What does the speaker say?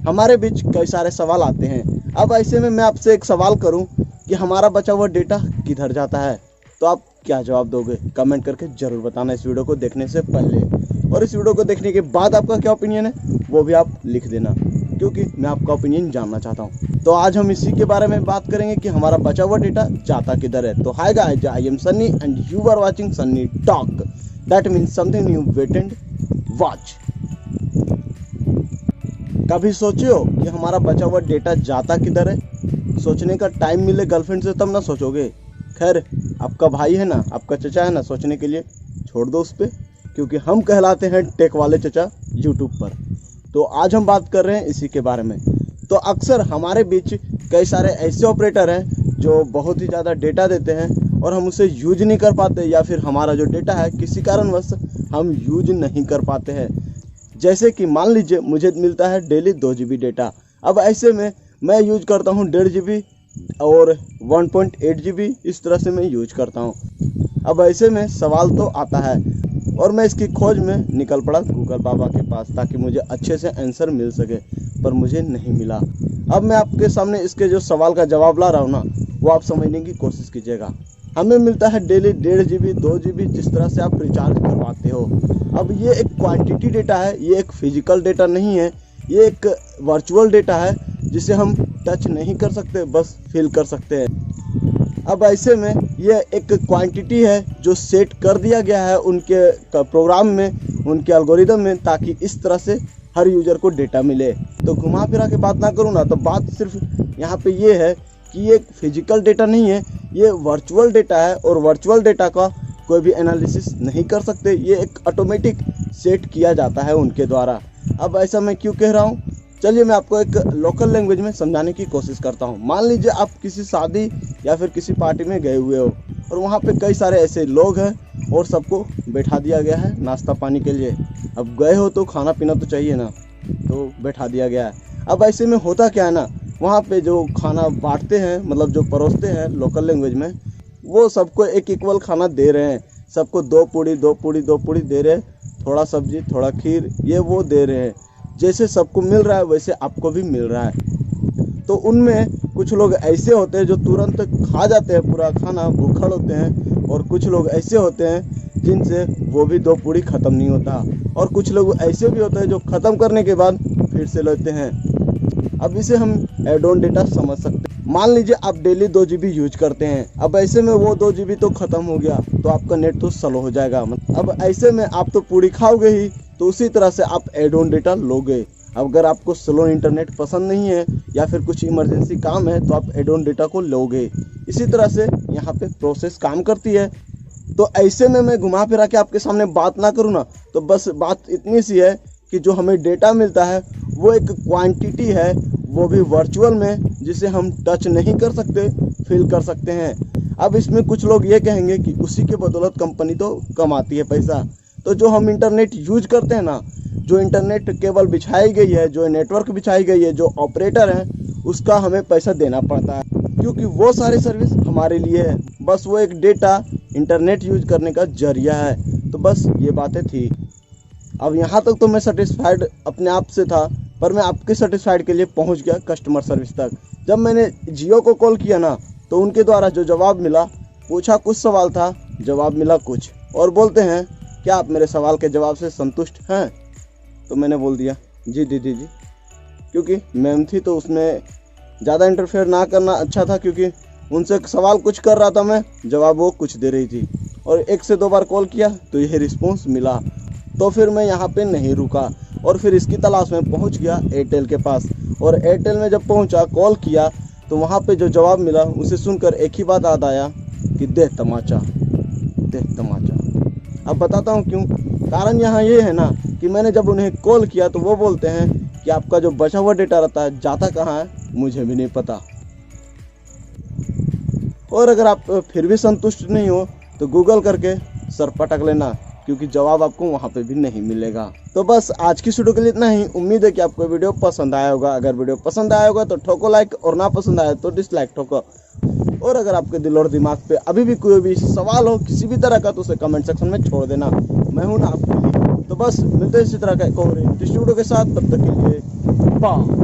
हमारे बीच कई सारे सवाल आते हैं। अब ऐसे में मैं आपसे एक सवाल करूं कि हमारा बचा हुआ डेटा किधर जाता है, तो आप क्या जवाब दोगे? कमेंट करके ज़रूर बताना इस वीडियो को देखने से पहले, और इस वीडियो को देखने के बाद आपका क्या ओपिनियन है वो भी आप लिख देना, क्योंकि मैं आपका ओपिनियन जानना चाहता हूँ। तो आज हम इसी के बारे में बात करेंगे कि हमारा बचा हुआ डेटा जाता किधर है। तो hi guys, I am Sunny and you are watching Sunny talk. That means something new, wait and watch. कभी सोचे हो कि हमारा बचा हुआ डेटा जाता किधर है? सोचने का टाइम मिले गर्लफ्रेंड से तब ना सोचोगे। खैर, आपका भाई है ना, आपका चचा है ना, सोचने के लिए छोड़ दो उस पर, क्योंकि हम कहलाते हैं टेक वाले चचा यूट्यूब पर। तो आज हम बात कर रहे हैं इसी के बारे में। तो अक्सर हमारे बीच कई सारे ऐसे ऑपरेटर हैं जो बहुत ही ज़्यादा डेटा देते हैं और हम उसे यूज नहीं कर पाते, या फिर हमारा जो डेटा है किसी कारणवश हम यूज नहीं कर पाते हैं। जैसे कि मान लीजिए मुझे मिलता है डेली 2 GB डेटा। अब ऐसे में मैं यूज करता हूँ 1.5 GB और 1.8 GB, इस तरह से मैं यूज करता हूँ। अब ऐसे में सवाल तो आता है और मैं इसकी खोज में निकल पड़ा गूगल बाबा के पास, ताकि मुझे अच्छे से आंसर मिल सके, पर मुझे नहीं मिला। अब मैं आपके सामने इसके जो सवाल का जवाब ला रहा हूँ ना, वो आप समझने की कोशिश कीजिएगा। हमें मिलता है डेली 1.5 GB 2 GB, जिस तरह से आप रिचार्ज करवाते हो। अब ये एक क्वांटिटी डेटा है, ये एक फिजिकल डेटा नहीं है, ये एक वर्चुअल डेटा है जिसे हम टच नहीं कर सकते, बस फील कर सकते हैं। अब ऐसे में ये एक क्वांटिटी है जो सेट कर दिया गया है उनके प्रोग्राम में, उनके एल्गोरिदम में, ताकि इस तरह से हर यूजर को डेटा मिले। तो घुमा फिरा के बात ना करूँ ना, तो बात सिर्फ यहाँ पे ये है कि ये फिजिकल डेटा नहीं है, ये वर्चुअल डेटा है, और वर्चुअल डेटा का कोई भी एनालिसिस नहीं कर सकते। ये एक ऑटोमेटिक सेट किया जाता है उनके द्वारा। अब ऐसा मैं क्यों कह रहा हूँ, चलिए मैं आपको एक लोकल लैंग्वेज में समझाने की कोशिश करता हूँ। मान लीजिए आप किसी शादी या फिर किसी पार्टी में गए हुए हो और वहाँ पे कई सारे ऐसे लोग हैं और सबको बैठा दिया गया है नाश्ता पानी के लिए। अब गए हो तो खाना पीना तो चाहिए ना, तो बैठा दिया गया है। अब ऐसे में होता क्या है ना, वहाँ पे जो खाना बांटते हैं, मतलब जो परोसते हैं लोकल लैंग्वेज में, वो सबको एक इक्वल खाना दे रहे हैं। सबको 2 पूड़ी 2 पूड़ी 2 पूड़ी दे रहे हैं, थोड़ा सब्जी थोड़ा खीर, ये वो दे रहे हैं। जैसे सबको मिल रहा है वैसे आपको भी मिल रहा है। तो उनमें कुछ लोग ऐसे होते हैं जो तुरंत खा जाते हैं पूरा खाना, भूखड़ होते हैं, और कुछ लोग ऐसे होते हैं जिनसे वो भी 2 पूड़ी ख़त्म नहीं होता, और कुछ लोग ऐसे भी होते हैं जो ख़त्म करने के बाद फिर से लेते हैं। अब इसे हम एड ऑन डेटा समझ सकते हैं। मान लीजिए आप डेली 2 GB यूज करते हैं। अब ऐसे में वो 2 GB तो ख़त्म हो गया, तो आपका नेट तो स्लो हो जाएगा। अब ऐसे में आप तो पूरी खाओगे ही, तो उसी तरह से आप एड ऑन डेटा लोगे। अगर आपको स्लो इंटरनेट पसंद नहीं है या फिर कुछ इमरजेंसी काम है, तो आप एड ऑन डेटा को लोगे। इसी तरह से यहाँ पे प्रोसेस काम करती है। तो ऐसे में मैं घुमा फिरा के आपके सामने बात ना करूँ ना, तो बस बात इतनी सी है कि जो हमें डेटा मिलता है वो एक क्वांटिटी है, वो भी वर्चुअल में, जिसे हम टच नहीं कर सकते, फील कर सकते हैं। अब इसमें कुछ लोग ये कहेंगे कि उसी के बदौलत कंपनी तो कमाती है पैसा। तो जो हम इंटरनेट यूज करते हैं ना, जो इंटरनेट केबल बिछाई गई है, जो नेटवर्क बिछाई गई है, जो ऑपरेटर हैं, उसका हमें पैसा देना पड़ता है, क्योंकि वो सारी सर्विस हमारे लिए है। बस वो एक डेटा इंटरनेट यूज करने का जरिया है। तो बस ये बातें थी। अब यहाँ तक तो मैं सेटिस्फाइड अपने आप से था, पर मैं आपके सेटिस्फाइड के लिए पहुँच गया कस्टमर सर्विस तक। जब मैंने जियो को कॉल किया ना, तो उनके द्वारा जो जवाब मिला, पूछा कुछ सवाल था, जवाब मिला कुछ, और बोलते हैं क्या आप मेरे सवाल के जवाब से संतुष्ट हैं? तो मैंने बोल दिया जी दीदी जी, क्योंकि मैम थी तो उसमें ज़्यादा इंटरफेयर ना करना अच्छा था, क्योंकि उनसे सवाल कुछ कर रहा था मैं, जवाब वो कुछ दे रही थी। और 1 से 2 बार कॉल किया तो यही रिस्पॉन्स मिला। तो फिर मैं यहाँ पे नहीं रुका और फिर इसकी तलाश में पहुँच गया एयरटेल के पास। और एयरटेल में जब पहुँचा, कॉल किया, तो वहाँ पे जो जवाब मिला उसे सुनकर एक ही बात याद आया कि देख तमाचा, देख तमाचा। अब बताता हूँ क्यों। कारण यहाँ ये है ना कि मैंने जब उन्हें कॉल किया तो वो बोलते हैं कि आपका जो बचा हुआ डेटा रहता है जाता कहाँ है मुझे भी नहीं पता। और अगर आप फिर भी संतुष्ट नहीं हो तो गूगल करके सर पटक लेना, क्योंकि जवाब आपको वहाँ पे भी नहीं मिलेगा। तो बस आज की वीडियो के लिए इतना ही। उम्मीद है कि आपको वीडियो पसंद आया होगा। अगर वीडियो पसंद आया होगा तो ठोको लाइक, और ना पसंद आया तो डिसलाइक ठोको। और अगर आपके दिल और दिमाग पे अभी भी कोई भी सवाल हो किसी भी तरह का, तो उसे कमेंट सेक्शन में छोड़ देना, मैं हूँ ना आपके लिए। तो बस मिलते हैं इसी तरह का एक और वीडियो के साथ, तब तक के लिए बम